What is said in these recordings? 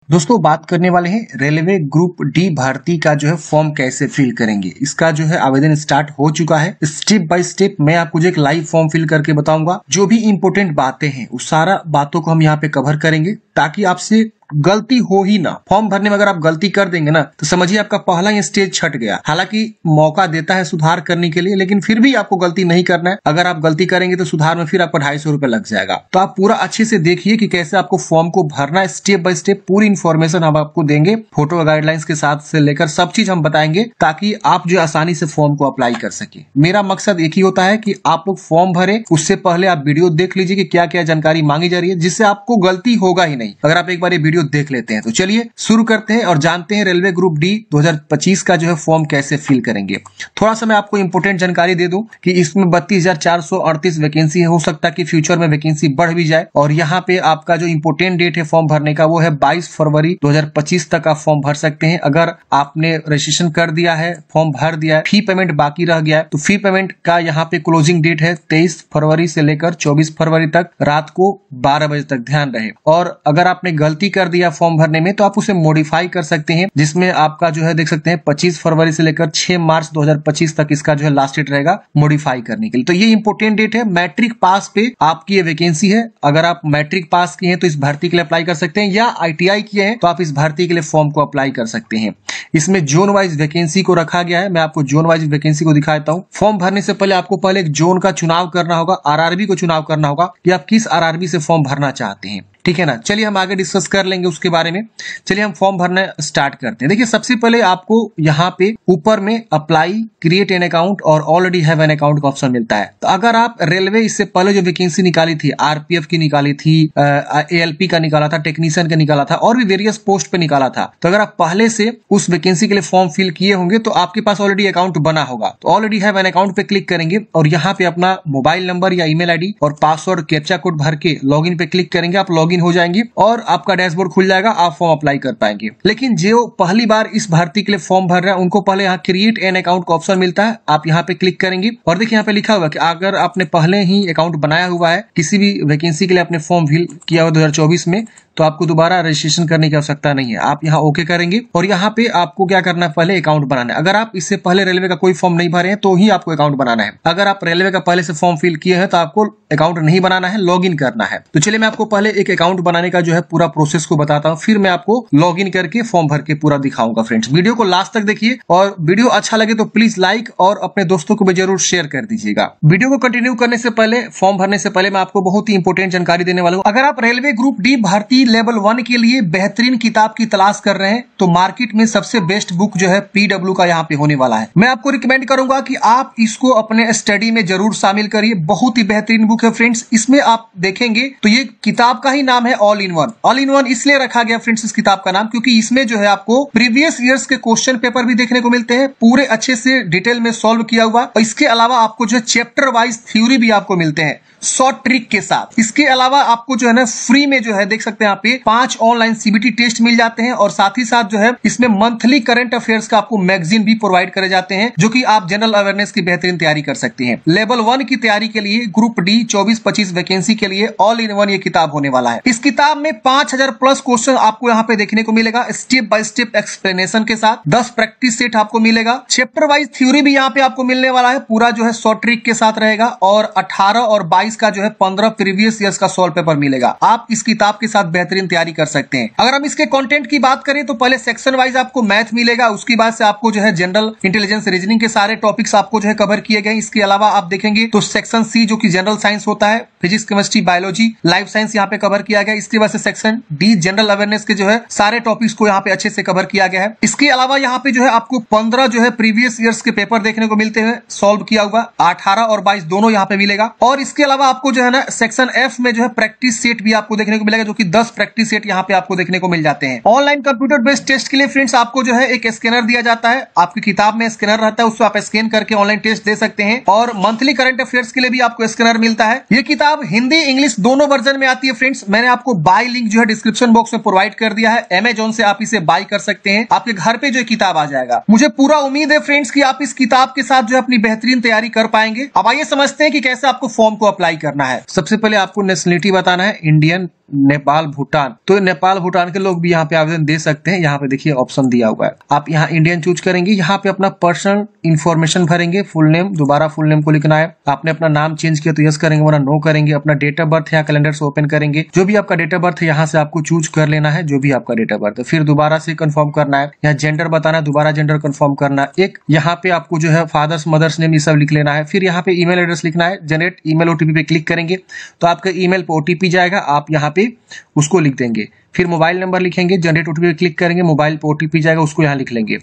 दोस्तों बात करने वाले हैं रेलवे ग्रुप डी भर्ती का जो है फॉर्म कैसे फिल करेंगे। इसका जो है आवेदन स्टार्ट हो चुका है। स्टेप बाय स्टेप मैं आपको जो एक लाइव फॉर्म फिल करके बताऊंगा। जो भी इंपॉर्टेंट बातें हैं उस सारा बातों को हम यहाँ पे कवर करेंगे ताकि आपसे गलती हो ही ना। फॉर्म भरने में अगर आप गलती कर देंगे ना तो समझिए आपका पहला ही स्टेज छट गया। हालांकि मौका देता है सुधार करने के लिए, लेकिन फिर भी आपको गलती नहीं करना है। अगर आप गलती करेंगे तो सुधार में फिर आपको 250 रुपए लग जाएगा। तो आप पूरा अच्छे से देखिए कि कैसे आपको फॉर्म को भरना है। स्टेप बाय स्टेप पूरी इन्फॉर्मेशन हम आपको देंगे, फोटो गाइडलाइंस के साथ से लेकर सब चीज हम बताएंगे ताकि आप जो आसानी से फॉर्म को अप्लाई कर सके। मेरा मकसद एक ही होता है कि आप लोग फॉर्म भरे, उससे पहले आप वीडियो देख लीजिए कि क्या क्या जानकारी मांगी जा रही है, जिससे आपको गलती होगा ही नहीं अगर आप एक बार ये वीडियो देख लेते हैं। तो चलिए शुरू करते हैं और जानते हैं रेलवे ग्रुप डी 2025 का जो है फॉर्म कैसे फिल करेंगे। थोड़ा सा मैं आपको इंपोर्टेंट जानकारी दे दूं कि इसमें 32,438 वैकेंसी है। हो सकता है कि फ्यूचर में वैकेंसी बढ़ भी जाए। और यहाँ पे आपका जो इंपोर्टेंट डेट है फॉर्म भरने का वो है 22 फरवरी 2025 तक आप फॉर्म भर सकते हैं। अगर आपने रजिस्ट्रेशन कर दिया है, फॉर्म भर दिया है, फी पेमेंट बाकी रह गया है तो फी पेमेंट का यहाँ पे क्लोजिंग डेट है 23 फरवरी से लेकर 24 फरवरी तक रात को 12 बजे तक, ध्यान रहे। और अगर आपने गलती कर दिया फॉर्म भरने में तो आप उसे मॉडिफाई कर सकते हैं, जिसमें आपका जो है देख सकते हैं 25 फरवरी से लेकर 6 मार्च 2025 तक इसका जो है लास्ट डेट रहेगा मॉडिफाई करने के लिए। तो ये इंपोर्टेंट डेट है। मैट्रिक पास पे आपकी ये वैकेंसी है। अगर आप मैट्रिक पास किए हैं तो इस भर्ती के लिए अप्लाई कर सकते हैं, या ITI किए हैं तो आप इस भर्ती के लिए फॉर्म को अप्लाई कर सकते हैं। इसमें जोन वाइज वैकेंसी को रखा गया है। मैं आपको जोन वाइज वैकेंसी को दिखाता हूँ। फॉर्म भरने से पहले आपको पहले एक जोन का चुनाव करना होगा, RRB को चुनाव करना होगा कि आप किस RRB से फॉर्म भरना चाहते हैं, ठीक है ना। चलिए हम आगे डिस्कस कर लेंगे उसके बारे में। चलिए हम फॉर्म भरना स्टार्ट करते हैं। देखिए सबसे पहले आपको यहाँ पे ऊपर में अप्लाई, क्रिएट एन अकाउंट और ऑलरेडी हैव एन अकाउंट का ऑप्शन मिलता है। तो अगर आप रेलवे इससे पहले जो वैकेंसी निकाली थी, RPF की निकाली थी, ALP का निकाला था, टेक्नीशियन का निकाला था और भी वेरियस पोस्ट पे निकाला था, तो अगर आप पहले से उस वैकेंसी के लिए फॉर्म फिल किए होंगे तो आपके पास ऑलरेडी अकाउंट बना होगा। तो ऑलरेडी हैव एन अकाउंट पे क्लिक करेंगे और यहाँ पे अपना मोबाइल नंबर या ईमेल ID और पासवर्ड कैप्चा कोड भर के लॉगिन पे क्लिक करेंगे। आप लॉगिन हो जाएंगे और आपका डैशबोर्ड खुल जाएगा, आप फॉर्म अप्लाई कर पाएंगे। लेकिन जो पहली बार इस भर्ती के लिए फॉर्म भर रहे हैं उनको पहले यहाँ क्रिएट एन अकाउंट का ऑप्शन मिलता है। आप यहाँ पे क्लिक करेंगे और देखिए यहाँ पे लिखा हुआ है कि अगर आपने पहले ही अकाउंट बनाया हुआ है, किसी भी वैकेंसी के लिए आपने फॉर्म फिल किया हुआ 2024 में, तो आपको दोबारा रजिस्ट्रेशन करने की आवश्यकता नहीं है। आप यहाँ ओके करेंगे और यहाँ पे आपको क्या करना है, पहले अकाउंट बनाना है। अगर आप इससे पहले रेलवे का कोई फॉर्म नहीं भरे हैं तो ही आपको अकाउंट बनाना है। अगर आप रेलवे का पहले से फॉर्म फिल किए हैं तो आपको अकाउंट नहीं बनाना है, लॉगिन करना है। तो चलिए मैं आपको पहले एक अकाउंट बनाने का जो है पूरा प्रोसेस को बताता हूँ, फिर मैं आपको लॉगिन करके फॉर्म भर के पूरा दिखाऊंगा। फ्रेंड्स वीडियो को लास्ट तक देखिए और वीडियो अच्छा लगे तो प्लीज लाइक और अपने दोस्तों को भी जरूर शेयर कर दीजिएगा। वीडियो को कंटिन्यू करने से पहले, फॉर्म भरने से पहले मैं आपको बहुत ही इंपोर्टेंट जानकारी देने वाला हूँ। अगर आप रेलवे ग्रुप डी भर्ती लेवल 1 के लिए बेहतरीन किताब की तलाश कर रहे हैं तो मार्केट में सबसे बेस्ट बुक जो है PW का यहाँ पे होने वाला है। मैं आपको रिकमेंड करूंगा कि आप इसको अपने स्टडी में जरूर शामिल करिए। बहुत ही बेहतरीन बुक है फ्रेंड्स। इसमें आप देखेंगे तो ये किताब का ही नाम है all in one. All in one इसलिए रखा गया फ्रेंड्स इस किताब का नाम क्योंकि इसमें जो है आपको प्रीवियस ईयर्स के क्वेश्चन पेपर भी देखने को मिलते हैं, पूरे अच्छे से डिटेल में सॉल्व किया हुआ। और इसके अलावा आपको जो है चैप्टर वाइज थ्योरी भी आपको मिलते हैं शॉर्ट ट्रिक के साथ। इसके अलावा आपको जो है ना फ्री में जो है देख सकते हैं यहाँ पे 5 ऑनलाइन CBT टेस्ट मिल जाते हैं और साथ ही साथ जो है इसमें मंथली करंट अफेयर्स का आपको मैगजीन भी प्रोवाइड करे जाते हैं, जो कि आप जनरल अवेयरनेस की बेहतरीन तैयारी कर सकते हैं। लेवल 1 की तैयारी के लिए ग्रुप डी 24-25 वैकेंसी के लिए ऑल इन वन ये किताब होने वाला है। इस किताब में 5000 प्लस क्वेश्चन आपको यहाँ पे देखने को मिलेगा, स्टेप बाय स्टेप एक्सप्लेनेशन के साथ। 10 प्रैक्टिस सेट आपको मिलेगा। चैप्टर वाइज थ्योरी भी यहाँ पे आपको मिलने वाला है, पूरा जो है शॉर्ट ट्रिक के साथ रहेगा। और 18 और 22 का जो है 15 प्रीवियस ईयर्स का सॉल्व पेपर मिलेगा। आप इस किताब के साथ बेहतरीन तैयारी कर सकते हैं। अगर हम इसके कंटेंट की बात करें तो पहले सेक्शन वाइज आपको मैथ मिलेगा, उसके बाद से आपको जो है जनरल इंटेलिजेंस रीजनिंग के सारे टॉपिक्स आपको जो है कवर किए गए। इसके अलावा आप देखेंगे तो सेक्शन C जो कि जनरल साइंस होता है, physics, chemistry, biology, life science यहाँ पे कवर किया गया। इसके बाद से सेक्शन D जनरल अवेयरनेस के जो है सारे टॉपिक्स को यहाँ पे अच्छे से कवर किया गया है। इसके अलावा यहाँ पे जो है आपको 15 जो है प्रीवियस ईयर्स के पेपर देखने को मिलते हैं सॉल्व किया हुआ। 18 और 22 दोनों यहाँ पे मिलेगा। और इसके अलावा आपको जो है ना सेक्शन F में जो है प्रैक्टिस सेट भी आपको देखने को मिलेगा, जो कि 10 प्रैक्टिस सेट यहाँ पे आपको देखने को मिल जाते हैं। ऑनलाइन कंप्यूटर बेस्ड टेस्ट के लिए फ्रेंड्स आपको जो है एक स्कैनर दिया जाता है। आपकी किताब में स्कैनर रहता है, उसको आप स्कैन करके ऑनलाइन टेस्ट दे सकते हैं। और मंथली करंट अफेयर्स के लिए भी आपको स्कैनर मिलता है। ये किताब हिंदी इंग्लिश दोनों वर्जन में आती है फ्रेंड्स। मैंने आपको बाय लिंक जो है डिस्क्रिप्शन बॉक्स में प्रोवाइड कर दिया है। Amazon से आप इसे बाय कर सकते हैं, आपके घर पे जो किताब आ जाएगा। मुझे पूरा उम्मीद है फ्रेंड्स कि आप इस किताब के साथ जो है अपनी बेहतरीन तैयारी कर पाएंगे। अब आइए समझते हैं कि कैसे आपको फॉर्म को अप्लाई करना है। सबसे पहले आपको नेशनलिटी बताना है, इंडियन, नेपाल, भूटान, तो नेपाल भूटान के लोग भी यहाँ पे आवेदन दे सकते हैं। यहाँ पे देखिए ऑप्शन दिया हुआ है, आप यहाँ इंडियन चूज करेंगे, यहाँ पे अपना पर्सनल इन्फॉर्मेशन भरेंगे, फुल नेम, दोबारा फुल नेम को लिखना है, आपने अपना नाम चेंज किया तो यस करेंगे वरना नो करेंगे, अपना डेट ऑफ बर्थ यहाँ कैलेंडर से ओपन करेंगे, जो भी आपका डेट ऑफ बर्थ है यहाँ से आपको चूज कर लेना है, जो भी आपका डेट ऑफ बर्थ है, फिर दोबारा से कंफर्म करना है, यहाँ जेंडर बताना है, दोबारा जेंडर कंफर्म करना है, एक यहाँ पे आपको जो है फादर्स मदर्स नेम ये सब लिख लेना है, फिर यहाँ पे ईमेल एड्रेस लिखना है, जनरेट ईमेल ओटीपी पे क्लिक करेंगे तो आपका ईमेल पे ओटीपी जाएगा, आप यहाँ पे उसको लिख देंगे, फिर मोबाइल नंबर लिखेंगे, जनरेट ओटीपी पे क्लिक करेंगे, मोबाइल पे ओटीपी जाएगा उसको यहाँ लिख लेंगे,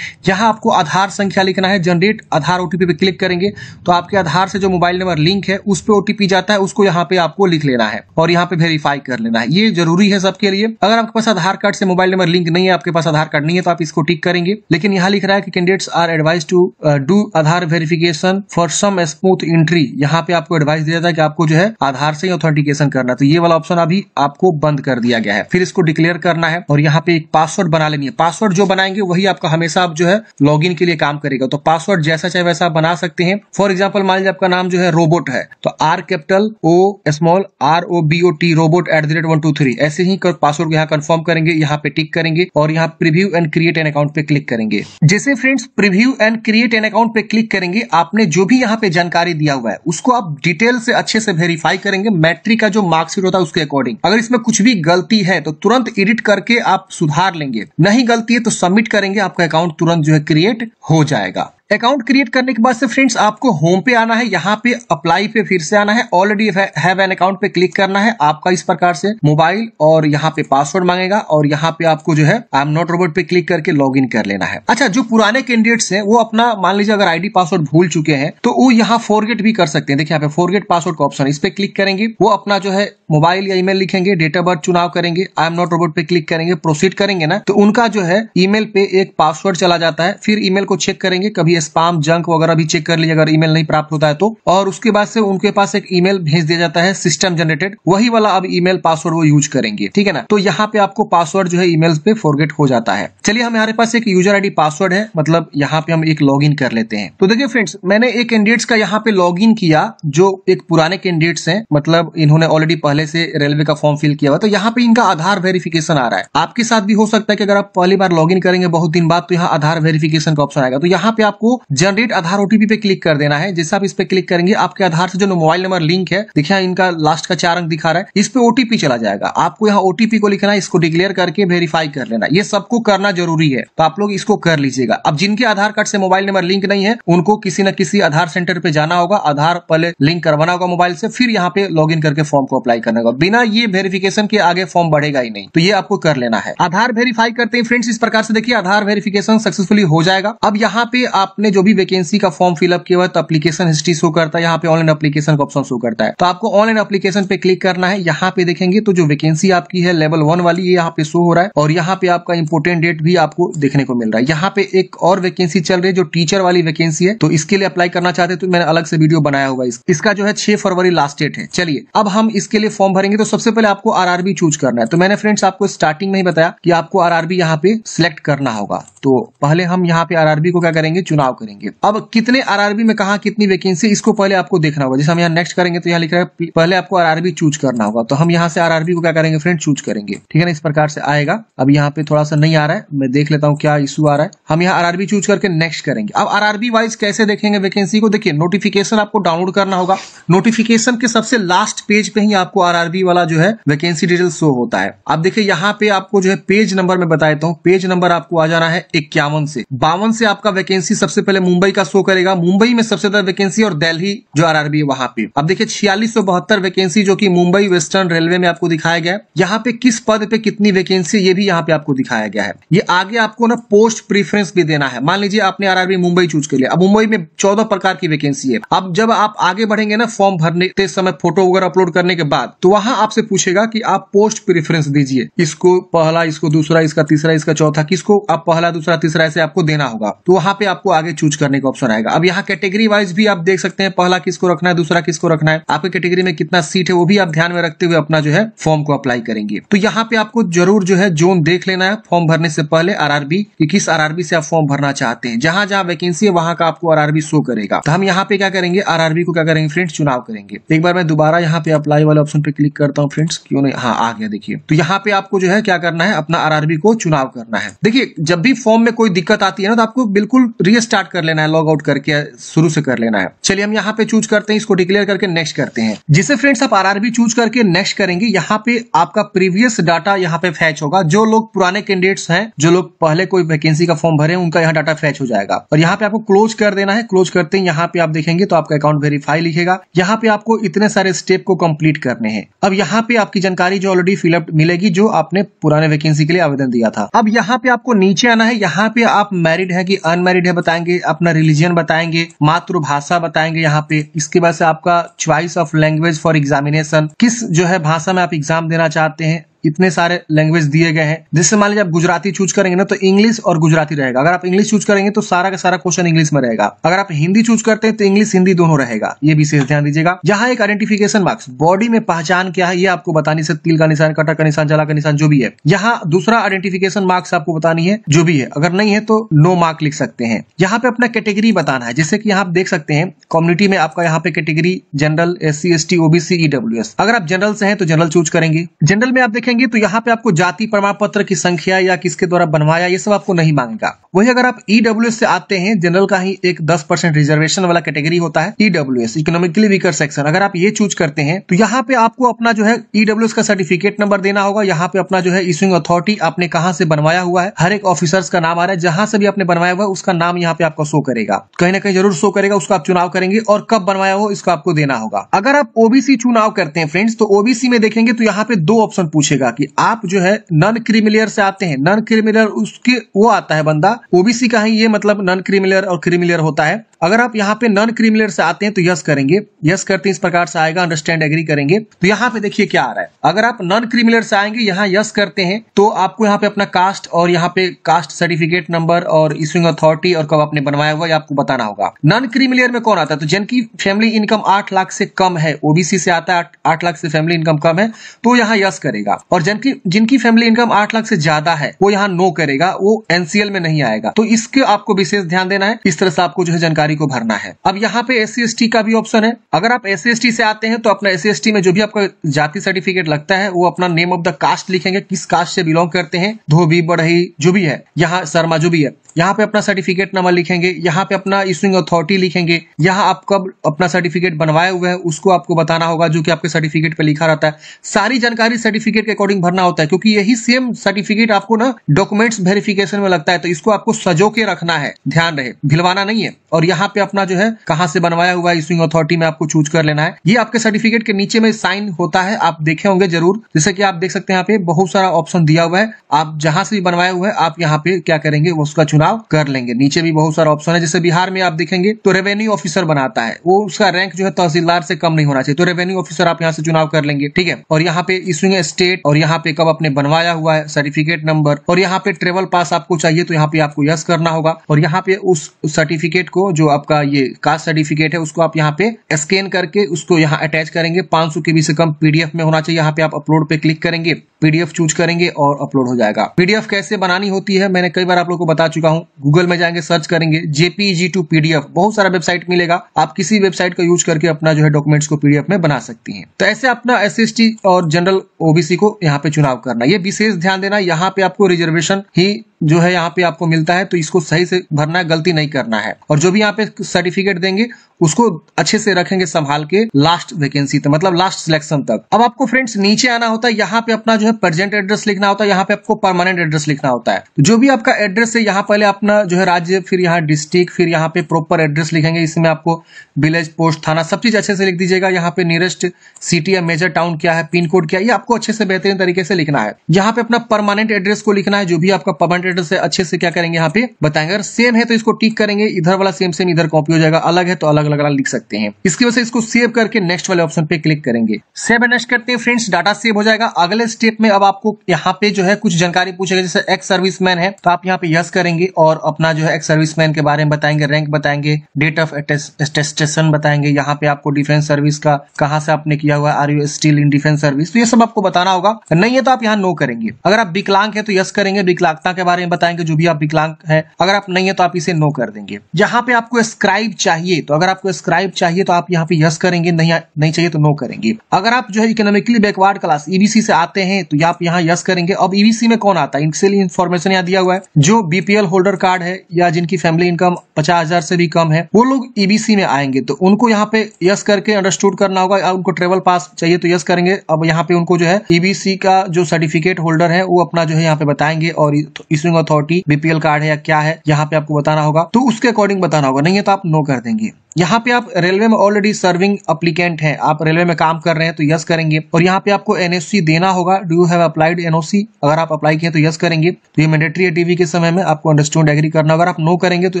यहाँ आपको आधार संख्या लिखना है, जनरेट आधार ओटीपी पे क्लिक करेंगे तो आपके आधार से जो मोबाइल नंबर लिंक है उस पे ओटीपी जाता है, उसको यहाँ पे आपको लिख लेना है और यहाँ पे वेरीफाई कर लेना है, ये जरूरी है सबके लिए। अगर आपके पास आधार कार्ड से मोबाइल नंबर लिंक नहीं है, आपके पास आधार कार्ड नहीं है तो आप इसको टिक करेंगे, लेकिन यहाँ लिख रहा है कि candidates are advise to do Aadhaar verification for some smooth entry, यहाँ पे आपको एडवाइस दिया जाता है कि आपको जो है आधार से ऑथेंटिकेशन करना, तो ये वाला ऑप्शन अभी आपको बंद कर दिया गया है, फिर इसको डिक्लेयर करना है और यहाँ पे एक पासवर्ड बना लेनी है, पासवर्ड जो बनाएंगे वही आपका हमेशा आप जो है लॉगिन के लिए काम करेगा, तो पासवर्ड जैसा चाहे वैसा बना सकते हैं। फॉर एग्जांपल मान लीजिए आपका नाम जो है रोबोट है तो are capital O small ROBOT robot @123 ऐसे ही पासवर्ड यहाँ कंफर्म करेंगे, यहाँ पे टिक करेंगे और यहाँ preview and create an account पे क्लिक करेंगे। जैसे friends preview and create an account पे क्लिक करेंगे, आपने जो भी यहाँ पे जानकारी दिया हुआ है उसको आप डिटेल से अच्छे से वेरीफाई करेंगे, मैट्रिक का जो मार्कशीट होता है उसके अकॉर्डिंग, अगर इसमें कुछ भी गलती है तो तुरंत एडिट करके आप सुधार लेंगे, नहीं गलती है तो सबमिट करेंगे, आपका अकाउंट तुरंत जो है क्रिएट हो जाएगा। अकाउंट क्रिएट करने के बाद से फ्रेंड्स आपको होम पे आना है, यहाँ पे अप्लाई पे फिर से आना है, ऑलरेडी हैव एन अकाउंट पे क्लिक करना है, आपका इस प्रकार से मोबाइल और यहाँ पे पासवर्ड मांगेगा और यहाँ पे आपको जो है आई एम नॉट रोबोट पे क्लिक करके लॉगिन कर लेना है। अच्छा, जो पुराने कैंडिडेट्स हैं वो अपना मान लीजिए अगर आईडी पासवर्ड भूल चुके हैं तो वो यहाँ फॉरगेट भी कर सकते हैं, देखिए यहाँ पे फॉरगेट पासवर्ड का ऑप्शन, इस पे क्लिक करेंगे, वो अपना जो है मोबाइल या ईमेल लिखेंगे, डेट ऑफ बर्थ चुनाव करेंगे, आई एम नॉट रोबोट पे क्लिक करेंगे, प्रोसीड करेंगे ना तो उनका जो है ईमेल पे एक पासवर्ड चला जाता है, फिर ईमेल को चेक करेंगे, कभी स्पैम जंक वगैरह भी चेक कर लीजिए अगर ईमेल नहीं प्राप्त होता है तो, और उसके बाद से उनके पास एक ईमेल भेज दिया जाता है सिस्टम जनरेटेड, वही वाला अब ईमेल पासवर्ड वो यूज करेंगे, ठीक है ना। तो यहाँ पे आपको पासवर्ड जो है ईमेल पे फॉरगेट हो जाता है। चलिए हमारे पास एक यूजर आईडी पासवर्ड है, मतलब यहाँ पे हम एक लॉगिन कर लेते हैं। तो देखिए फ्रेंड्स, मैंने एक कैंडिडेट्स का यहाँ पे लॉगिन किया जो एक पुराने कैंडिडेट्स हैं, मतलब इन्होंने ऑलरेडी पहले से रेलवे का फॉर्म फिल किया हुआ, तो यहाँ पे इनका आधार वेरिफिकेशन आ रहा है। आपके साथ भी हो सकता है कि अगर आप पहली बार लॉगिन करेंगे बहुत दिन बाद तो यहाँ आधार वेरिफिकेशन का ऑप्शन आएगा, तो यहाँ पे आपको जनरेट आधार ओटीपी पे क्लिक कर देना है। जैसे आप इस पे क्लिक करेंगे आपके आधार से जो मोबाइल नंबर लिंक है, देखिए इनका लास्ट का 4 अंक दिखा रहा है, इस पे ओटीपी चला जाएगा, आपको यहाँ ओटीपी को लिखना है, इसको डिक्लेयर करके वेरीफाई कर लेना, ये सबको करना जरूरी है, तो आप लोग इसको कर लीजिएगा। अब जिनके आधार कार्ड से मोबाइल नंबर लिंक नहीं है उनको किसी न किसी आधार सेंटर पे जाना होगा, आधार पहले लिंक करवाना होगा मोबाइल से, फिर यहाँ पे लॉगिन करके फॉर्म को अप्लाई करना होगा, बिना ये वेरिफिकेशन के आगे फॉर्म बढ़ेगा ही नहीं, तो ये आपको कर लेना है। आधार वेरीफाई करते हैं फ्रेंड्स, इस प्रकार से देखिए आधार वेरिफिकेशन सक्सेसफुली हो जाएगा। अब यहाँ पे आपने जो भी वैकेंसी का फॉर्म फिलअप किया हुआ तो एप्लीकेशन हिस्ट्री शो करता है, यहाँ पे ऑनलाइन एप्लीकेशन का ऑप्शन शो करता है, तो आपको ऑनलाइन एप्लीकेशन पे क्लिक करना है। यहाँ पे देखेंगे तो जो वैकेंसी आपकी है लेवल 1 वाली ये यहाँ पे शो हो रहा है और यहाँ पे आपका इंपोर्टेंट डेट भी आपको देखने को मिल रहा है। यहाँ पे एक और वैकेंसी चल रही है जो टीचर वाली वैकेंसी है, तो इसके लिए अप्लाई करना चाहते हैं तो मैंने अलग से वीडियो बनाया हुआ है, इसका जो है 6 फरवरी लास्ट डेट है। चलिए अब हम इसके लिए फॉर्म भरेंगे, तो सबसे पहले आपको आरआरबी चूज करना है। तो मैंने फ्रेंड्स आपको स्टार्टिंग में ही बताया कि आपको आरआरबी यहाँ पे सिलेक्ट करना होगा, तो पहले हम यहाँ पे आरआरबी को क्या करेंगे, चुनाव करेंगे। अब कितने आरआरबी में कहा कितनी वैकेंसी, इसको पहले आपको देखना होगा। जैसे हम यहाँ नेक्स्ट करेंगे तो यहाँ लिख रहा है पहले आपको आरआरबी चूज करना होगा, तो हम यहाँ से आरआरबी को क्या करेंगे फ्रेंड, चूज करेंगे, ठीक है ना, इस प्रकार से आएगा। अब यहाँ पे थोड़ा सा नहीं आ रहा है, मैं देख लेता हूँ क्या इशू आ रहा है। हम यहाँ आरआरबी चूज करके नेक्स्ट करेंगे। अब आरआरबी वाइज कैसे देखेंगे वैकेंसी को, देखिए नोटिफिकेशन आपको डाउनलोड करना होगा, नोटिफिकेशन के सबसे लास्ट पेज पे ही आपको आरआरबी वाला जो है वैकेंसी डिटेल शो होता है। अब देखिए यहाँ पे आपको जो है पेज नंबर में बता देता हूँ, पेज नंबर आपको आ जाना है 51 से 52 से आपका वैकेंसी सबसे पहले मुंबई का शो करेगा, मुंबई में सबसे ज्यादा वैकेंसी और दिल्ली जो आरआरबी है वहां पे। अब देखिए 4672 वैकेंसी जो कि मुंबई वेस्टर्न रेलवे में आपको दिखाया गया है। यहाँ पे किस पद पे कितनी वैकेंसी ये भी यहाँ पे आपको दिखाया गया है। ये आगे आपको ना पोस्ट प्रीफरेंस भी देना है। मान लीजिए आपने आरआरबी मुंबई चूज कर लिया, अब मुंबई में 14 प्रकार की वैकेंसी है। अब जब आप आगे बढ़ेंगे ना फॉर्म भरने के समय फोटो वगैरह अपलोड करने के बाद, तो वहां आपसे पूछेगा कि आप पोस्ट प्रीफरेंस दीजिए, इसको पहला, इसको दूसरा, इसका तीसरा, इसका चौथा, किसको आप पहला दूसरा तीसरा ऐसे आपको देना होगा, तो वहां पे आपको आगे चूज करने का ऑप्शन आएगा। अब यहाँ कैटेगरी वाइज भी आप देख सकते हैं, पहला किसको रखना है, दूसरा किसको रखना है, आपकी कैटेगरी में कितना सीट है वो भी आप ध्यान में रखते हुए अपना जो है फॉर्म को अप्लाई करेंगे। तो यहाँ पे आपको जरूर जो है जोन देख लेना है फॉर्म भरने से पहले, आरआरबी कि किस आरआरबी से आप फॉर्म भरना चाहते हैं। जहां जहां वैकेंसी है वहां का आपको आरआरबी शो करेगा। तो हम यहाँ पे क्या करेंगे, आरआरबी को क्या करेंगे फ्रेंड्स, चुनाव करेंगे। एक बार मैं दोबारा यहाँ पे अप्लाई वाले ऑप्शन पे क्लिक करता हूँ फ्रेंड्स, क्यों नहीं, हाँ आ गया देखिए। तो यहाँ पे आपको जो है क्या करना है, अपना आरआरबी को चुनाव करना है। देखिए जब भी फॉर्म में कोई दिक्कत आती है ना तो आपको बिल्कुल रीस्टार्ट कर लेना है, लॉग आउट करके शुरू से कर लेना है। चलिए हम यहाँ पे चूज करते हैं, इसको डिक्लेयर करके नेक्स्ट करते हैं। जिसे फ्रेंड्स आप आरआरबी चूज करके नेक्स्ट करेंगे, यहाँ पे आपका प्रीवियस डाटा यहाँ पे फैच होगा। जो लोग पुराने कैंडिडेट्स हैं, जो लोग पहले कोई वैकेंसी का फॉर्म भरे, उनका यहाँ डाटा फैच हो जाएगा। और यहाँ पे आपको क्लोज कर देना है। क्लोज करते हैं यहाँ पे आप देखेंगे तो आपका अकाउंट वेरीफाई लिखेगा। यहाँ पे आपको इतने सारे स्टेप को कंप्लीट करने हैं। अब यहाँ पे आपकी जानकारी जो ऑलरेडी फिलअप मिलेगी, जो आपने पुराने वैकेंसी के लिए आवेदन दिया था। अब यहाँ पे आपको नीचे आना है। यहाँ पे आप मैरिड है कि अनमैरिड है बताएंगे, अपना रिलीजन बताएंगे, मातृभाषा बताएंगे यहाँ पे। इसके बाद से आपका choice of language for examination, किस जो है भाषा में आप एग्जाम देना चाहते हैं। इतने सारे लैंग्वेज दिए गए हैं। जैसे मान लीजिए आप गुजराती चूज करेंगे ना तो इंग्लिश और गुजराती रहेगा। अगर आप इंग्लिश चूज करेंगे तो सारा का सारा क्वेश्चन इंग्लिश में रहेगा। अगर आप हिंदी चूज करते हैं तो इंग्लिश हिंदी दोनों रहेगा। ये विशेष ध्यान दीजिएगा। यहाँ एक आइडेंटिफिकेशन मार्क्स, बॉडी में पहचान क्या है ये आपको बतानी से, तिल का निशान, कटा का निशान, जला का निशान, जो भी है। यहाँ दूसरा आइडेंटिफिकेशन मार्क्स आपको बतानी है, जो भी है। अगर नहीं है तो नो मार्क लिख सकते हैं। यहाँ पे अपना कैटेगरी बताना है। जैसे कि यहाँ आप देख सकते हैं कम्युनिटी में आपका यहाँ पे category general, SC ST OBC EWS। अगर आप जनरल से हैं तो जनरल चूज करेंगे। जनरल में आप देखेंगे तो यहाँ पे आपको जाति प्रमाण पत्र की संख्या या किसके द्वारा बनवाया, ये सब आपको नहीं मांगेगा। वही अगर आप EWS से आते हैं, जनरल का ही एक 10% रिजर्वेशन वाला कैटेगरी होता है EWS, इकोनॉमिकली वीकर सेक्शन। अगर आप ये चूज करते हैं तो यहाँ पे आपको अपना जो है EWS का सर्टिफिकेट नंबर देना होगा। यहाँ पे अपना जो है इशूइंग अथॉरिटी, आपने कहां से बनवाया हुआ है, हर एक ऑफिसर्स का नाम आ रहा है। जहां से भी आपने बनवाया हुआ है उसका नाम यहाँ पे आपको शो करेगा, कहीं ना कहीं जरूर शो करेगा। उसको आप चुनाव करेंगे और कब बनवाया हो इसको आपको देना होगा। अगर आप OBC चुनाव करते हैं फ्रेंड्स, तो OBC में देखेंगे तो यहाँ पे 2 ऑप्शन पूछेगा कि आप जो है नॉन क्रीमिलियर से आते हैं। नॉन क्रीमिलियर उसके वो आता है बंदा, OBC का ही ये मतलब नॉन क्रीमिलियर और क्रीमिलियर होता है। अगर आप यहाँ पे नॉन क्रीमिलियर से आते हैं तो यस करेंगे। यस करते हैं इस प्रकार से आएगा, अंडरस्टैंड एग्री करेंगे। तो यहाँ पे देखिए क्या आ रहा है। अगर आप नॉन क्रीमिलियर से आएंगे, यहाँ यस करते हैं तो आपको यहाँ पे अपना कास्ट और यहाँ पे कास्ट सर्टिफिकेट नंबर और इशूइंग अथॉरिटी और कब आपने बनवाया हुआ आपको बताना होगा। नॉन क्रीमिलियर में कौन आता है, तो जिनकी फैमिली इनकम 8 लाख से कम है, OBC से आता है 8 लाख से फैमिली इनकम कम है तो यहाँ यस करेगा। और जिनकी फैमिली इनकम 8 लाख से ज्यादा है वो यहाँ नो करेगा, वो NCL में नहीं आएगा। तो इसके आपको विशेष ध्यान देना है। इस तरह से आपको जो है जानकारी को भरना है। अब यहाँ पे SC ST का भी ऑप्शन है। अगर आप SC ST से आते हैं तो अपना SC ST में जो भी आपका जाति सर्टिफिकेट लगता है वो अपना नेम ऑफ द कास्ट लिखेंगे, किस कास्ट से बिलोंग करते हैं, धोबी, बढ़ई, जो भी है, यहाँ शर्मा, जो भी है। यहाँ पे अपना सर्टिफिकेट नंबर लिखेंगे, यहाँ पे अपना इशूइंग अथॉरिटी लिखेंगे, यहाँ आप कब अपना सर्टिफिकेट बनवाए हुए हैं उसको आपको बताना होगा, जो कि आपके सर्टिफिकेट पे लिखा रहता है। सारी जानकारी सर्टिफिकेट के अकॉर्डिंग भरना होता है, क्योंकि यही सेम सर्टिफिकेट आपको ना डॉक्यूमेंट्स वेरिफिकेशन में लगता है। तो इसको आपको सजो के रखना है, ध्यान रहे, भिलवाना नहीं है। और यहाँ पे अपना जो है कहां से बनवाया हुआ है इशूइंग अथॉरिटी में आपको चूज कर लेना है। ये आपके सर्टिफिकेट के नीचे में साइन होता है, आप देखे होंगे जरूर। जैसे कि आप देख सकते हैं यहाँ पे बहुत सारा ऑप्शन दिया हुआ है। आप जहां से भी बनवाए हुए हैं आप यहाँ पे क्या करेंगे, उसका चुनाव कर लेंगे। नीचे भी बहुत सारा ऑप्शन है। जैसे बिहार में आप देखेंगे तो रेवेन्यू ऑफिसर बनाता है, वो उसका रैंक जो है तहसीलदार से कम नहीं होना चाहिए, तो रेवेन्यू ऑफिसर आप यहाँ से चुनाव कर लेंगे, ठीक है। और यहाँ पे इशूइंग स्टेट, और यहाँ पे कब आपने बनवाया हुआ है, सर्टिफिकेट नंबर, और यहाँ पे ट्रेवल पास आपको चाहिए तो यहाँ पे आपको यस करना होगा। और यहाँ पे उस सर्टिफिकेट को, जो आपका ये कास्ट सर्टिफिकेट है, उसको आप यहाँ पे स्कैन करके उसको यहाँ अटैच करेंगे। 500 KB से कम PDF में होना चाहिए। यहाँ पे आप अपलोड पे क्लिक करेंगे, PDF चूज करेंगे और अपलोड हो जाएगा। PDF कैसे बनानी होती है मैंने कई बार आप लोगों को बता चुका हूँ। गूगल में जाएंगे, सर्च करेंगे JPEG to PDF, बहुत सारा वेबसाइट मिलेगा। आप किसी वेबसाइट का यूज करके अपना जो है डॉक्यूमेंट्स को PDF में बना सकती हैं। तो ऐसे अपना SC ST और जनरल OBC को यहाँ पे चुनाव करना, ये विशेष ध्यान देना। यहाँ पे आपको रिजर्वेशन ही जो है यहाँ पे आपको मिलता है, तो इसको सही से भरना है, गलती नहीं करना है। और जो भी यहाँ पे सर्टिफिकेट देंगे उसको अच्छे से रखेंगे संभाल के, लास्ट वैकेंसी तक, मतलब लास्ट सिलेक्शन तक। अब आपको फ्रेंड्स नीचे आना होता है। यहाँ पे अपना जो है प्रेजेंट एड्रेस लिखना होता है, यहाँ पे आपको परमानेंट एड्रेस लिखना होता है। तो जो भी आपका एड्रेस है, यहाँ पहले अपना जो है राज्य, फिर यहाँ डिस्ट्रिक्ट, फिर यहाँ पे प्रॉपर एड्रेस लिखेंगे। इसमें आपको विलेज, पोस्ट, थाना, सब चीज अच्छे से लिख दीजिएगा। यहाँ पे नियरेस्ट सिटी या मेजर टाउन क्या है, पिन कोड क्या है, ये आपको अच्छे से बेहतरीन तरीके से लिखना है। यहाँ पे अपना परमानेंट एड्रेस को लिखना है। जो भी आपका परमानेंट एड्रेस है अच्छे से क्या करेंगे यहाँ पे बताएंगे। अगर सेम है तो इसको टिक करेंगे, इधर वाला सेम सेम इधर कॉपी हो जाएगा, अलग है तो अलग अलग लिख सकते हैं। इसकी वजह से इसको सेव करके नेक्स्ट वाले ऑप्शन पे क्लिक करेंगे। सेव एंड नेक्स्ट करते हैं फ्रेंड्स, डाटा सेव हो जाएगा। अगले स्टेप में अब आपको यहाँ पे जो है कुछ जानकारी पूछेगा। जैसे एक्स सर्विसमैन है तो आप यहाँ पे यस करेंगे और अपना जो है एक्स सर्विसमैन के बारे में बताएंगे, रैंक बताएंगे, डेट ऑफ अटेस्टेशन बताएंगे। यहाँ पे आपको डिफेंस सर्विस का कहां से आपने किया हुआ, are you still in defence service, तो ये सब आपको बताना होगा। नहीं है तो आप यहाँ नो करेंगे। अगर आप विकलांग है तो यस करेंगे, विकलांगता के बारे बारे में बताएंगे, जो भी आप विकलांग है। अगर आप नहीं है तो आप इसे नो कर देंगे। यहाँ पे आपको स्क्राइब चाहिए, तो अगर आपको स्क्राइब चाहिए तो आप यहाँ पे यस करेंगे, नहीं चाहिए तो नो करेंगे। अगर आप जो है इकोनॉमिकली बैकवर्ड क्लास ईबीसी से आते हैं तो आप यहाँ यस करेंगे। अब ईबीसी में कौन आता है, इनसे इन्फॉर्मेशन यहाँ दिया हुआ है। जो बीपीएल होल्डर कार्ड है या जिनकी फैमिली इनकम 50,000 से भी कम है, वो लोग ईबीसी में आएंगे, तो उनको यहाँ पे यस करके अंडरस्टूड करना होगा। उनको ट्रेवल पास चाहिए तो यस करेंगे। अब यहाँ पे उनको जो है ईबीसी का जो सर्टिफिकेट होल्डर है वो अपना जो है यहाँ पे बताएंगे, और इशूइंग अथॉरिटी बीपीएल कार्ड है या क्या है यहाँ पे आपको बताना होगा, तो उसके अकॉर्डिंग बताना होगा। नहीं है तो आप नो कर देंगे। यहाँ पे आप रेलवे में ऑलरेडी सर्विंग एप्लीकेंट हैं, आप रेलवे में काम कर रहे हैं तो यस करेंगे। और यहाँ पे आपको एनओसी देना होगा, do you have applied NOC, अगर आप अप्लाई किए तो यस करेंगे। तो ये मैंडेटरी है डीवी के समय में, आपको अंडरस्टैंड एग्री करना। अगर आप नो करेंगे तो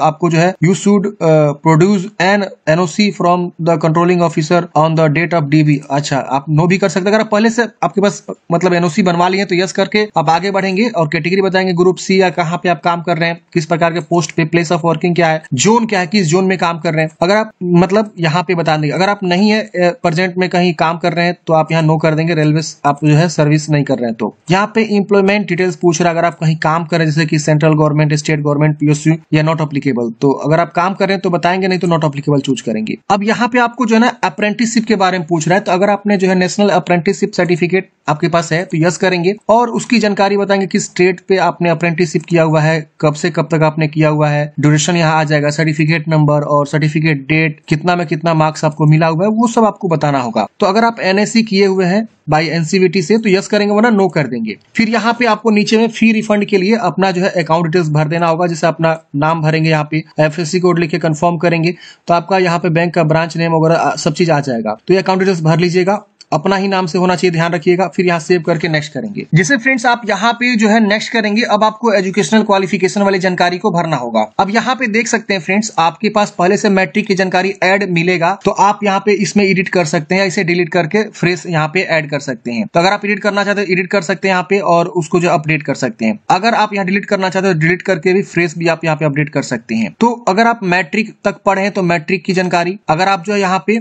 आपको जो है you should produce an NOC from the controlling officer on the date of DV. अच्छा, आप नो भी कर सकते हैं। अगर आप पहले से आपके पास मतलब एनओसी बनवा लिए तो यस करके आप आगे बढ़ेंगे और कैटेगरी बताएंगे, ग्रुप सी या कहाँ पे आप काम कर रहे हैं, किस प्रकार के पोस्ट पे, प्लेस ऑफ वर्किंग क्या है, जोन क्या है, किस जोन में काम कर रहे हैं। अगर आप मतलब यहाँ पे बता देंगे। अगर आप नहीं है प्रेजेंट में कहीं काम कर रहे हैं तो आप यहाँ नो कर देंगे, रेलवे आप जो है सर्विस नहीं कर रहे हैं। तो यहाँ पे एम्प्लॉयमेंट डिटेल्स पूछ रहा है, अगर आप कहीं काम कर रहे हैं जैसे कि central government, state government, PSU, या नॉट अप्लीकेबल, तो अगर आप काम कर रहे हैं तो बताएंगे, नहीं तो नॉट अप्लीकेबल चूज करेंगे। अब यहाँ पे आपको जो है ना अप्रेंटिसशिप के बारे में पूछ रहा है, तो अगर आपने जो है नेशनल अप्रेंटिसशिप सर्टिफिकेट आपके पास है तो यस करेंगे, और उसकी जानकारी बताएंगे किस स्टेट पे आपने अप्रेंटिसशिप किया हुआ है, कब से कब तक आपने किया हुआ है, ड्यूरेशन यहाँ आ जाएगा, सर्टिफिकेट नंबर और सर्टिफिकेट डेट, कितना में कितना मार्क्स आपको मिला हुआ है, वो सब आपको बताना होगा। तो अगर आप एनएससी किए हुए हैं बाय एनसीवीटी से तो यस करेंगे, वरना नो कर देंगे। फिर यहाँ पे आपको नीचे में फी रिफंड के लिए अपना जो है अकाउंट डिटेल्स भर देना होगा, जैसे अपना नाम भरेंगे, यहाँ पे एफएससी कोड लिख के कंफर्म करेंगे तो आपका यहाँ पे बैंक का ब्रांच नेम वगैरह सब चीज आ जाएगा। तो ये अकाउंट डिटेल्स भर लीजिएगा, अपना ही नाम से होना चाहिए, ध्यान रखिएगा। फिर यहाँ सेव करके नेक्स्ट करेंगे। जैसे फ्रेंड्स आप यहाँ पे जो है नेक्स्ट करेंगे, अब आपको एजुकेशनल क्वालिफिकेशन वाली जानकारी को भरना होगा। अब यहाँ पे देख सकते हैं फ्रेंड्स, आपके पास पहले से मैट्रिक की जानकारी ऐड मिलेगा, तो आप यहाँ पे इसमें एडिट कर सकते हैं, इसे डिलीट करके फ्रेश यहाँ पे ऐड कर सकते हैं। तो अगर आप एडिट करना चाहते हैं एडिट कर सकते हैं यहाँ पे, और उसको जो अपडेट कर सकते हैं। अगर आप यहाँ डिलीट करना चाहते हैं डिलीट करके भी फ्रेश भी आप यहाँ पे अपडेट कर सकते हैं। तो अगर आप मैट्रिक तक पढ़े हैं तो मैट्रिक की जानकारी, अगर आप जो है यहाँ पे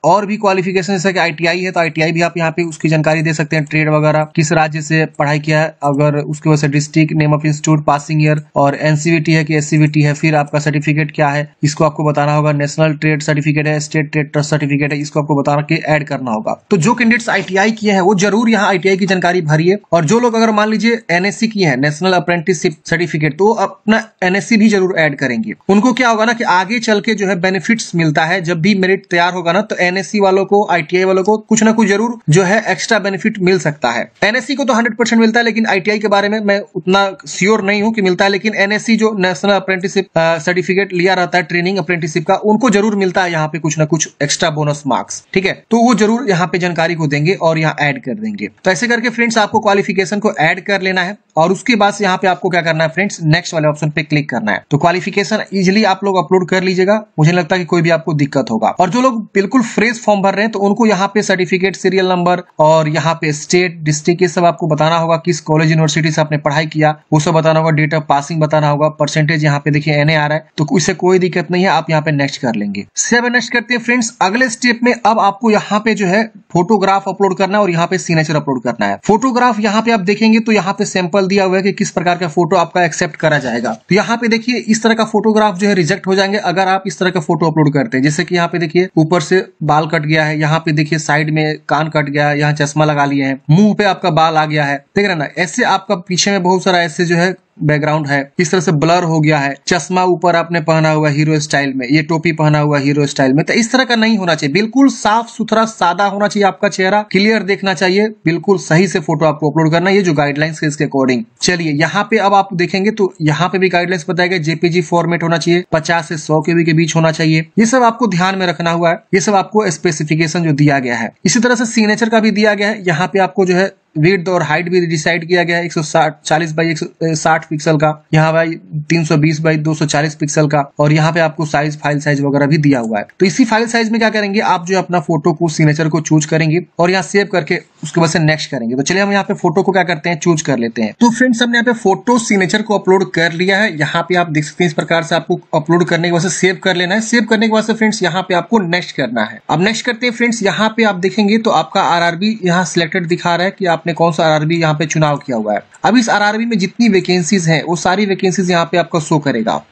और भी क्वालिफिकेशन जैसे कि आईटीआई है तो आईटीआई भी आप यहाँ पे उसकी जानकारी दे सकते हैं, ट्रेड वगैरह, किस राज्य से पढ़ाई किया है, अगर उसके वजह से district, name of institute, passing year, और एनसीवीटी है कि एससीवीटी है, फिर आपका सर्टिफिकेट क्या है इसको आपको बताना होगा, नेशनल ट्रेड सर्टिफिकेट है, स्टेट ट्रेड ट्रस्ट सर्टिफिकेट है, इसको आपको बता के ऐड करना होगा। तो जो कैंडिडेट्स आईटीआई किए हैं वो जरूर यहाँ आईटीआई की जानकारी भरिए, और जो लोग अगर मान लीजिए एनएससी किए हैं, नेशनल अप्रेंटिसशिप सर्टिफिकेट, तो अपना एनएससी भी जरूर ऐड करेंगे। उनको क्या होगा ना कि आगे चल के जो है बेनिफिट्स मिलता है, जब भी मेरिट तैयार होगा ना तो एनएससी वालों को, आईटीआई वालों को कुछ ना कुछ जरूर जो है एक्स्ट्रा बेनिफिट मिल सकता है। एनएससी को तो 100% मिलता है, लेकिन आईटीआई के बारे में मैं उतना श्योर नहीं हूं कि मिलता है, लेकिन एनएससी जो नेशनल अप्रेंटिसशिप सर्टिफिकेट लिया रहता है ट्रेनिंग अप्रेंटिसशिप का, उनको जरूर मिलता है यहाँ पे कुछ ना कुछ एक्स्ट्रा बोनस मार्क्स, ठीक है। तो वो जरूर यहाँ पे जानकारी को देंगे और यहाँ ऐड कर देंगे। तो ऐसे करके फ्रेंड्स आपको क्वालिफिकेशन को ऐड कर लेना है, और उसके बाद यहाँ पे आपको क्या करना है फ्रेंड्स, नेक्स्ट वाले ऑप्शन पे क्लिक करना है। तो क्वालिफिकेशन इजिली आप लोग अपलोड कर लीजिएगा, मुझे लगता है कि कोई भी आपको दिक्कत होगा। और जो लोग बिल्कुल फ्रेश फॉर्म भर रहे हैं तो उनको यहाँ पे सर्टिफिकेट, सीरियल नंबर और यहाँ पे स्टेट, डिस्ट्रिक्ट, ये सब आपको बताना होगा, किस कॉलेज यूनिवर्सिटी से आपने पढ़ाई किया वो सब बताना होगा, डेट ऑफ पासिंग बताना होगा, परसेंटेज यहाँ पे देखिए एनए आ रहा है, तो इससे कोई दिक्कत नहीं है, आप यहाँ पे नेक्स्ट कर लेंगे। सेव नेक्स्ट करते हैं फ्रेंड्स। अगले स्टेप में अब आपको यहाँ पे जो है फोटोग्राफ अपलोड करना है और यहाँ पे सिग्नेचर अपलोड करना है। फोटोग्राफ यहाँ पे आप देखेंगे तो यहाँ पे सैंपल दिया हुआ है कि किस प्रकार का फोटो आपका एक्सेप्ट करा जाएगा। तो यहाँ पे देखिए इस तरह का फोटोग्राफ जो है रिजेक्ट हो जाएंगे अगर आप इस तरह का फोटो अपलोड करते हैं। जैसे कि यहाँ पे देखिए ऊपर से बाल कट गया है, यहाँ पे देखिए साइड में कान कट गया है, यहाँ चश्मा लगा लिए हैं, मुंह पे आपका बाल आ गया है, देख रहे ना, ऐसे आपका पीछे में बहुत सारा ऐसे जो है बैकग्राउंड है, इस तरह से ब्लर हो गया है, चश्मा ऊपर आपने पहना हुआ हीरो स्टाइल में, ये टोपी पहना हुआ हीरो स्टाइल में, तो इस तरह का नहीं होना चाहिए। बिल्कुल साफ सुथरा सादा होना चाहिए, आपका चेहरा क्लियर देखना चाहिए, बिल्कुल सही से फोटो आपको अपलोड करना है, ये जो गाइडलाइंस है इसके अकॉर्डिंग। चलिए यहाँ पे अब आप देखेंगे तो यहाँ पे भी गाइडलाइंस बताया गया, जेपीजी फॉर्मेट होना चाहिए, 50 से 100 KB के बीच होना चाहिए, ये सब आपको ध्यान में रखना हुआ है, ये सब आपको स्पेसिफिकेशन जो दिया गया है। इसी तरह से सिग्नेचर का भी दिया गया है, यहाँ पे आपको जो है विड्थ और हाइट भी डिसाइड किया गया है, 140 बाई 160 पिक्सल का, यहाँ भाई 320 बाई 240 पिक्सल का, और यहाँ पे आपको साइज, फाइल साइज वगैरह भी दिया हुआ है। तो इसी फाइल साइज में क्या करेंगे आप जो अपना फोटो को, सिग्नेचर को चूज करेंगे और यहाँ सेव करके उसके बाद से नेक्स्ट करेंगे। तो चलिए हम यहाँ पे फोटो को क्या करते हैं, चूज कर लेते हैं। तो फ्रेंड्स हमने यहाँ पे फोटो सिग्नेचर को अपलोड कर लिया है, यहाँ पे आप देख सकते हैं इस प्रकार से आपको अपलोड करने के बाद से सेव कर लेना है। सेव करने के बाद से फ्रेंड्स यहाँ पे आपको नेक्स्ट करना है। अब नेक्स्ट करते हैं फ्रेंड्स, यहाँ पे आप देखेंगे तो आपका RRB यहाँ सिलेक्टेड दिखा रहा है कि आप आपने कौन सा आरआरबी यहाँ पे चुनाव किया हुआ है। अब इस आरआरबी में जितनी वैकेंसीज हैं वो सारी वैकेंसीज यहाँ पे आपका शो करेगा।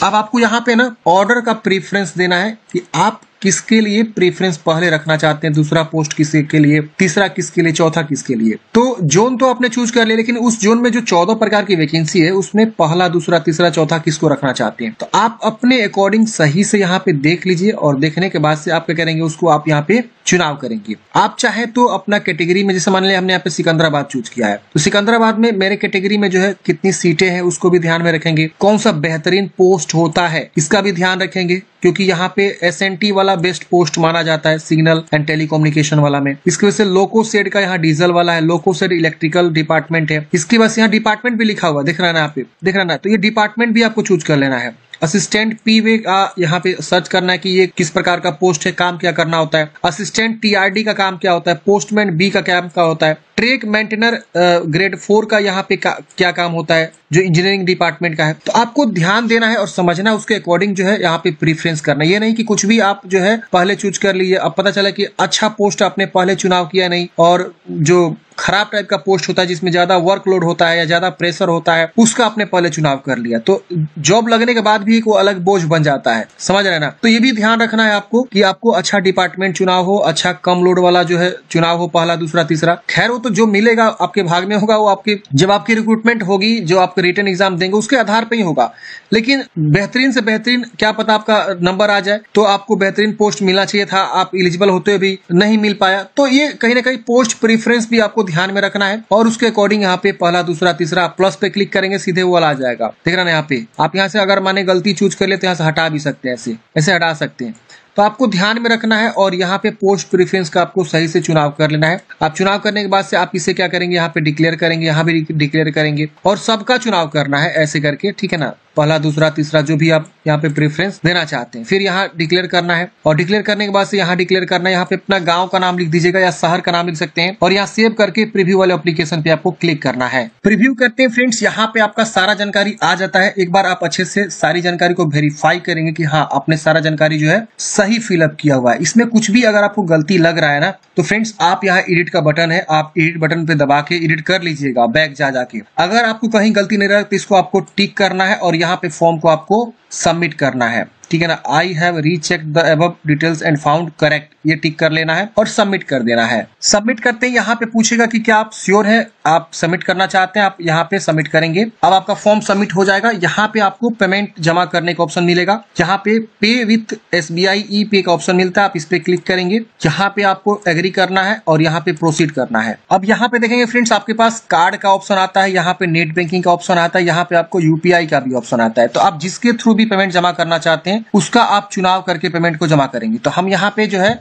अब आपको यहाँ पे ना ऑर्डर का प्रेफरेंस देना है कि आप किसके लिए प्रेफरेंस पहले रखना चाहते हैं, दूसरा पोस्ट किसके लिए, तीसरा किसके लिए, चौथा किसके लिए। तो जोन तो आपने चूज कर लिया, लेकिन उस जोन में जो 14 प्रकार की वैकेंसी है उसमें पहला, दूसरा, तीसरा, चौथा किसको रखना चाहते हैं। तो आप अपने अकॉर्डिंग सही से यहाँ पे देख लीजिए और देखने के बाद से आप क्या करेंगे, उसको आप यहाँ पे चुनाव करेंगे। आप चाहे तो अपना कैटेगरी में, जैसे मान लिया हमने यहाँ पे सिकंदराबाद चूज किया है, तो सिकंदराबाद में मेरे कैटेगरी में जो है कितनी सीटें हैं उसको भी ध्यान में रखेंगे। कौन सा बेहतरीन पोस्ट होता है इसका भी ध्यान रखेंगे, क्योंकि यहाँ पे एसएनटी वाला बेस्ट पोस्ट माना जाता है, सिग्नल एंड टेलीकम्युनिकेशन वाला में। इसकी वजह से लोको सेड का यहाँ डीजल वाला है, लोको सेड इलेक्ट्रिकल डिपार्टमेंट है। इसकी वजह से यहाँ डिपार्टमेंट भी लिखा हुआ दिख रहा है ना, यहाँ पे दिख रहा है ना, तो ये डिपार्टमेंट भी आपको चूज कर लेना है। असिस्टेंट पीवे का यहाँ पे सर्च करना है कि ये किस प्रकार का पोस्ट है, काम क्या करना होता है। असिस्टेंट टीआरडी का काम क्या होता है, पोस्टमैन बी का काम क्या होता है, ट्रेक मेंटेनर ग्रेड 4 का यहाँ पे क्या काम होता है जो इंजीनियरिंग डिपार्टमेंट का है। तो आपको ध्यान देना है और समझना, उसके अकॉर्डिंग जो है यहाँ पे प्रीफरेंस करना है। ये नहीं कि कुछ भी आप जो है पहले चूज कर लीजिए, अब पता चला कि अच्छा पोस्ट आपने पहले चुनाव किया नहीं और जो खराब टाइप का पोस्ट होता है जिसमें ज्यादा वर्कलोड होता है या ज्यादा प्रेशर होता है उसका आपने पहले चुनाव कर लिया, तो जॉब लगने के बाद भी एक वो अलग बोझ बन जाता है, समझ रहे हैं ना। तो ये भी ध्यान रखना है आपको कि आपको अच्छा डिपार्टमेंट चुनाव हो, अच्छा कम लोड वाला जो है चुनाव हो, पहला, दूसरा, तीसरा। खैर वो तो जो मिलेगा आपके भाग में होगा, वो आपके जब आपकी रिक्रूटमेंट होगी, जो आपके रिटन एग्जाम देंगे उसके आधार पर ही होगा। लेकिन बेहतरीन से बेहतरीन, क्या पता आपका नंबर आ जाए तो आपको बेहतरीन पोस्ट मिलना चाहिए था, आप एलिजिबल होते हुए भी नहीं मिल पाया। तो ये कहीं ना कहीं पोस्ट प्रेफरेंस भी आपको ध्यान में रखना है और उसके अकॉर्डिंग यहाँ पे पहला, दूसरा, तीसरा प्लस पे क्लिक करेंगे, सीधे वो वाला आ जाएगा। देख रहे हैं यहाँ पे, आप यहाँ से अगर माने गलती चूज कर ले तो यहाँ से हटा भी सकते हैं, ऐसे हटा सकते हैं। तो आपको ध्यान में रखना है और यहाँ पे पोस्ट प्रेफरेंस का आपको सही से चुनाव कर लेना है। आप चुनाव करने के बाद से आप इसे क्या करेंगे, यहाँ पे डिक्लेयर करेंगे, यहाँ भी डिक्लेयर करेंगे और सबका चुनाव करना है ऐसे करके, ठीक है ना। पहला, दूसरा, तीसरा जो भी आप यहाँ पे प्रेफरेंस देना चाहते हैं, फिर यहाँ डिक्लेयर करना है और डिक्लेयर करने के बाद से यहाँ डिक्लेयर करना है। यहाँ पे अपना गांव का नाम लिख दीजिएगा या शहर का नाम लिख सकते हैं और यहाँ सेव करके प्रीव्यू वाले एप्लीकेशन पे आपको क्लिक करना है। प्रीव्यू करते हैं फ्रेंड्स, यहाँ पे आपका सारा जानकारी आ जाता है। एक बार आप अच्छे से सारी जानकारी को वेरीफाई करेंगे कि हाँ आपने सारा जानकारी जो है सही फिलअप किया हुआ है। इसमें कुछ भी अगर आपको गलती लग रहा है ना, तो फ्रेंड्स आप यहाँ एडिट का बटन है, आप एडिट बटन पे दबा के एडिट कर लीजिएगा बैक जाके। अगर आपको कहीं गलती नहीं रहा तो इसको आपको टिक करना है और यहाँ पे फॉर्म को आपको सबमिट करना है, ठीक है ना। I have rechecked the above details and found correct, ये टिक कर लेना है और सबमिट कर देना है। सबमिट करते ही यहाँ पे पूछेगा कि क्या आप श्योर है, आप सबमिट करना चाहते हैं, आप यहाँ पे सबमिट करेंगे। अब आपका फॉर्म सबमिट हो जाएगा। यहाँ पे आपको पेमेंट जमा करने का ऑप्शन मिलेगा, यहाँ पे पे विथ SBI ई पे का ऑप्शन मिलता है, आप इस पे क्लिक करेंगे। यहाँ पे आपको एग्री करना है और यहाँ पे प्रोसीड करना है। अब यहाँ पे देखेंगे फ्रेंड्स, आपके पास कार्ड का ऑप्शन आता है, यहाँ पे नेट बैंकिंग का ऑप्शन आता है, यहाँ पे आपको UPI का भी ऑप्शन आता है। तो आप जिसके थ्रू भी पेमेंट जमा करना चाहते हैं उसका आप चुनाव करके पेमेंट को जमा करेंगे। तो हम यहाँ पे जो है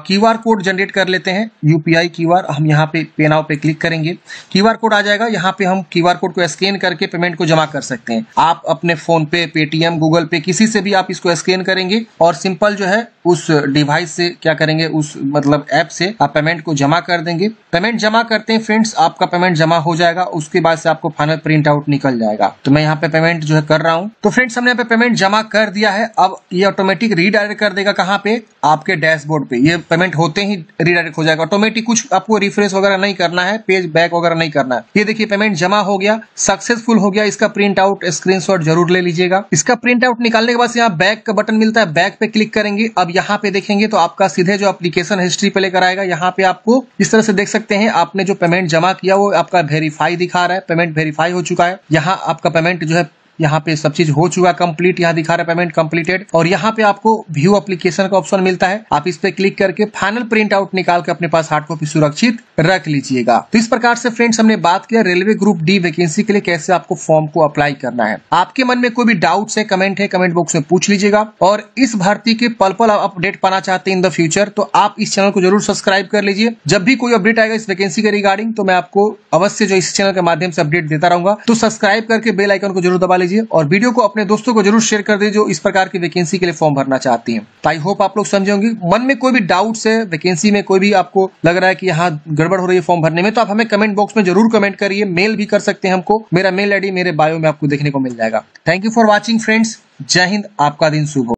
QR कोड जनरेट कर लेते हैं, UPI QR। हम यहाँ पे पे नाउ पे क्लिक करेंगे, QR कोड आ जाएगा। यहाँ पे हम QR कोड को स्कैन करके पेमेंट को जमा कर सकते हैं। आप अपने फोन पे, पेटीएम, गूगल पे, किसी से भी आप इसको स्कैन करेंगे और सिंपल जो है उस डिवाइस से क्या करेंगे, उस मतलब ऐप से आप पेमेंट को जमा कर देंगे। पेमेंट जमा करते हैं फ्रेंड्स, आपका पेमेंट जमा हो जाएगा, उसके बाद से आपको फाइनल प्रिंट आउट निकल जाएगा। तो मैं यहाँ पे पेमेंट जो है कर रहा हूँ। तो फ्रेंड्स हमने यहाँ पे पेमेंट जमा कर दिया है। अब ये ऑटोमेटिक रीडायरेक्ट कर देगा कहाँ पे, आपके डैशबोर्ड पे। ये पेमेंट होते ही रीडायरेक्ट हो जाएगा ऑटोमेटिक, कुछ आपको रिफ्रेश वगैरह नहीं करना है, पेज बैक वगैरह नहीं करना है। ये देखिए पेमेंट जमा हो गया, सक्सेसफुल हो गया। इसका प्रिंट आउट स्क्रीनशॉट जरूर ले लीजिएगा। इसका प्रिंट आउट निकालने के बाद यहाँ बैक का बटन मिलता है, बैक पे क्लिक करेंगे। अब यहाँ पे देखेंगे तो आपका सीधे जो एप्लीकेशन हिस्ट्री पे लेकर आएगा। यहाँ पे आपको इस तरह से देख सकते हैं, आपने जो पेमेंट जमा किया वो आपका वेरीफाई दिखा रहा है, पेमेंट वेरीफाई हो चुका है। यहाँ आपका पेमेंट जो है, यहाँ पे सब चीज हो चुका, कंप्लीट यहाँ दिखा रहा है पेमेंट कंप्लीटेड। और यहाँ पे आपको व्यू एप्लीकेशन का ऑप्शन मिलता है, आप इस पे क्लिक करके फाइनल प्रिंट आउट निकाल के अपने पास हार्ड कॉपी सुरक्षित रख लीजिएगा। तो इस प्रकार से फ्रेंड्स हमने बात किया रेलवे ग्रुप डी वैकेंसी के लिए कैसे आपको फॉर्म को अप्लाई करना है। आपके मन में कोई भी डाउट्स है, कमेंट बॉक्स में पूछ लीजिएगा। और इस भर्ती के पल पल अपडेट पाना चाहते हैं इन द फ्यूचर, तो आप इस चैनल को जरूर सब्सक्राइब कर लीजिए। जब भी कोई अपडेट आएगा इस वैकेंसी के रिगार्डिंग तो मैं आपको अवश्य जो इस चैनल के माध्यम से अपडेट देता रहूंगा। तो सब्सक्राइब करके बेल आइकन को जरूर दबा लीजिए और वीडियो को अपने दोस्तों को जरूर शेयर कर दीजिए जो इस प्रकार की वैकेंसी के लिए फॉर्म भरना चाहती हैं। तो आई होप आप लोग समझे होंगे। मन में कोई भी डाउट्स है वैकेंसी में, कोई भी आपको लग रहा है कि यहाँ गड़बड़ हो रही है फॉर्म भरने में, तो आप हमें कमेंट बॉक्स में जरूर कमेंट करिए, मेल भी कर सकते हैं हमको। मेरा मेल आईडी मेरे बायो में आपको देखने को मिल जाएगा। Thank you for watching friends. जय हिंद, आपका दिन शुभ हो।